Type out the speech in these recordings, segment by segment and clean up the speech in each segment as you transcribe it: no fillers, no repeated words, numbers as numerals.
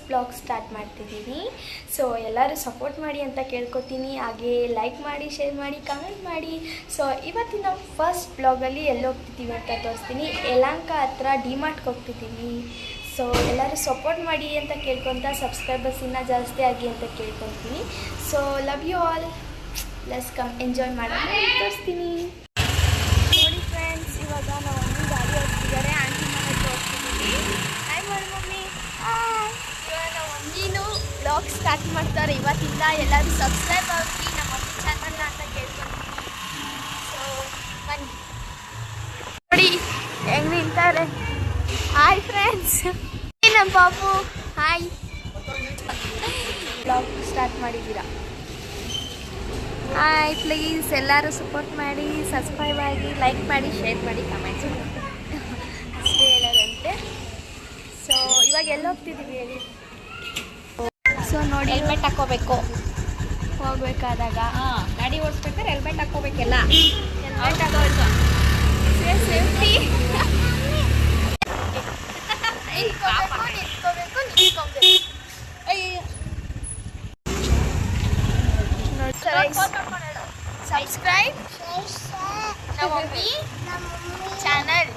Blog start ಮಾಡ್ತಿದ್ದೀನಿ. So ಎಲ್ಲರೂ support ಮಾಡಿ ಅಂತ ಕೇಳ್ಕೊತೀನಿ. ಹಾಗೆ ಲೈಕ್ ಮಾಡಿ, ಶೇರ್ ಮಾಡಿ, ಕಮೆಂಟ್ ಮಾಡಿ. ಸೊ ಇವತ್ತಿನ ಫಸ್ಟ್ ಬ್ಲಾಗಲ್ಲಿ ಎಲ್ಲಿ ಹೋಗ್ತಿದ್ದೀವಿ ಅಂತ ತೋರಿಸ್ತೀನಿ. ಯಲಹಂಕ ಹತ್ರ ಡಿಮಾರ್ಟ್ಗೆ ಹೋಗ್ತಿದ್ದೀವಿ. ಸೊ ಎಲ್ಲರೂ ಸಪೋರ್ಟ್ ಮಾಡಿ ಅಂತ ಕೇಳ್ಕೊತ, ಸಬ್ಸ್ಕ್ರೈಬರ್ಸ್ ಇನ್ನೂ ಜಾಸ್ತಿ ಆಗಿ ಅಂತ ಕೇಳ್ಕೊತೀನಿ. So love you all. Let's come enjoy ಮಾಡೋಣ. ತೋರಿಸ್ತೀನಿ ನೋಡಿ ಫ್ರೆಂಡ್ಸ್. ಇವಾಗ ನಾವು ಮಮ್ಮಿ ಗಾಡಿ ಹೋಗ್ತಿದ್ದಾರೆ, ಆಂಟಿ ಮನೆಗೆ ಹೋಗ್ತಿದ್ದೀವಿ. ಹಾಯ್ ಮಾಡಿ ಮಮ್ಮಿ. ಇವಾಗ ನಾವು ಮಮ್ಮಿನೂ ಬ್ಲಾಗ್ ಸ್ಟಾರ್ಟ್ ಮಾಡ್ತಾರೆ ಇವತ್ತಿಂದ. ಎಲ್ಲರೂ ಸಬ್ಸ್ಕ್ರೈಬ್ ಆಗಿ ನಮ್ಮ ಮಮ್ಮಿ ಚಾನಲ್ನ ಅಂತ ಕೇಳ್ಕೊತೀನಿ. ಸೊ ಬನ್ನಿ ನೋಡಿ ಹೆಂಗೆ ನಿಂತಾರೆ. ಹಾಯ್ ಫ್ರೆಂಡ್ಸ್, ನಮ್ಮ ಪಾಪು ಹಾಯ್. ಬ್ಲಾಗ್ ಸ್ಟಾರ್ಟ್ ಮಾಡಿದ್ದೀರಾ? ಹಾಯ್, ಪ್ಲೀಸ್ ಎಲ್ಲರೂ ಸಪೋರ್ಟ್ ಮಾಡಿ, ಸಬ್ಸ್ಕ್ರೈಬ್ ಆಗಿ, ಲೈಕ್ ಮಾಡಿ, ಶೇರ್ ಮಾಡಿ, ಕಮೆಂಟ್ಸ್ ಮಾಡಿ ಅಷ್ಟೇ ಹೇಳೋದಂತೆ. ಸೊ ಇವಾಗ ಎಲ್ಲ ಹೋಗ್ತಿದ್ದೀವಿ ಹೇಳಿ? ಸೊ ನೋಡಿ, ಹೆಲ್ಮೆಟ್ ಹಾಕ್ಕೋಬೇಕು ಹೋಗ್ಬೇಕಾದಾಗ. ಗಾಡಿ ಓಡಿಸ್ಬೇಕಾದ್ರೆ ಹೆಲ್ಮೆಟ್ ಹಾಕ್ಕೋಬೇಕೆಲ್ಲ. ಹೆಲ್ಮೆಟ್ ಹಾಕೋಬೇಕು, ಸೇಫ್ಟಿ. ಸಬ್ಸ್ಕ್ರೈಬ್ ನಮ್ಮ ಮಮ್ಮಿ ಚಾನಲ್.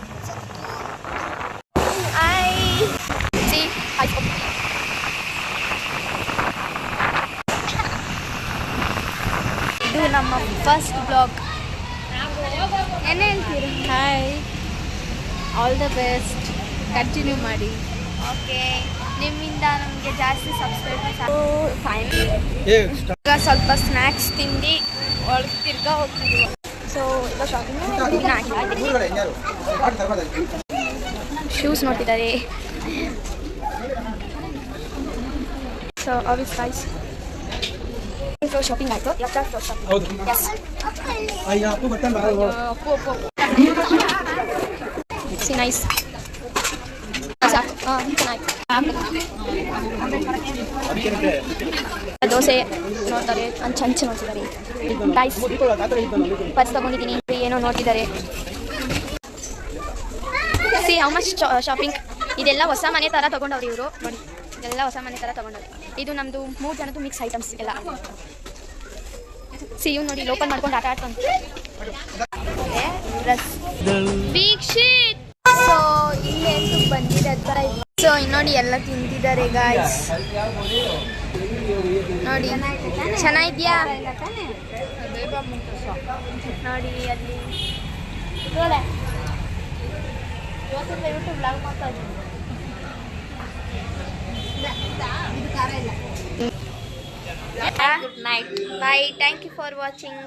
ಇದು ನಮ್ಮ ಫಸ್ಟ್ ಬ್ಲಾಗ್. ಏನು ಹೇಳ್ತೀರಿ? Hi, all the best, continue ಮಾಡಿ. ಓಕೆ, ನಿಮ್ಮಿಂದ ನಮಗೆ ಜಾಸ್ತಿ ಸಬ್ಸ್ಕ್ರೈಬರ್ಸ್. ಈಗ ಸ್ವಲ್ಪ ಸ್ನ್ಯಾಕ್ಸ್ ತಿಂದು ಒಳಗೆ ತಿರ್ಗಾ ಹೋಗ್ತಿದ್ದೀವಿ. ಸೊ ಈಗ ಶಾಪಿಂಗ್ ಶೂಸ್ ನೋಡ್ತಿದ್ದಾರೆ. So obvious guys, floor shopping ಆಯಿತು. ಯಾವ floor shopping? Yes, see nice. ಸಾಕು, ಚೆನ್ನಾಗಿ ದೋಸೆ ನೋಡ್ತಾರೆ, ಹಂಚ್ ನೋಡ್ತಿದ್ದಾರೆ. ಗೈಸ್, ಪರ್ಸ್ ತಗೊಂಡಿದ್ದೀನಿ, ಏನೋ ನೋಡ್ತಿದ್ದಾರೆ. C how much shopping. ಇದೆಲ್ಲ ಹೊಸ ಮನೆ ಥರ ತೊಗೊಂಡವ್ರಿ ಇವರು. ನೋಡಿ, ಇದೆಲ್ಲ ಹೊಸ ಮನೆ ಥರ ತೊಗೊಂಡವ್ರಿ. ಇದು ನಮ್ಮದು 3 ಜನದ್ದು ಮಿಕ್ಸ್ ಐಟಮ್ಸ್ ಎಲ್ಲ. ಸಿ ಇವ್ ನೋಡಿ, ಓಪನ್ ಮಾಡ್ಕೊಂಡು ಆಟ ಆಡ್ಕೊಂಡು ಡ್ರೆಸ್ ವೀಕ್ಷಿತ್. ಸೊ ಇಲ್ಲಿ ಎಂದು ಬಂದಿದೆ ಥರ. ಸೊ ನೋಡಿ ಎಲ್ಲ ತಿಂತಿದ್ದಾರೆ ಗಾಯ್ಸ್. ನೋಡಿ ಚೆನ್ನಾಗಿದ್ಯಾ? ನೋಡಿ ಅಲ್ಲಿ ಯೂಟ್ಯೂಬ್ ಬ್ಲಾಗ್ ಮಾಡ್ತಾ ಇದ್ದೀನಿ. Good night, bye, thank you for watching.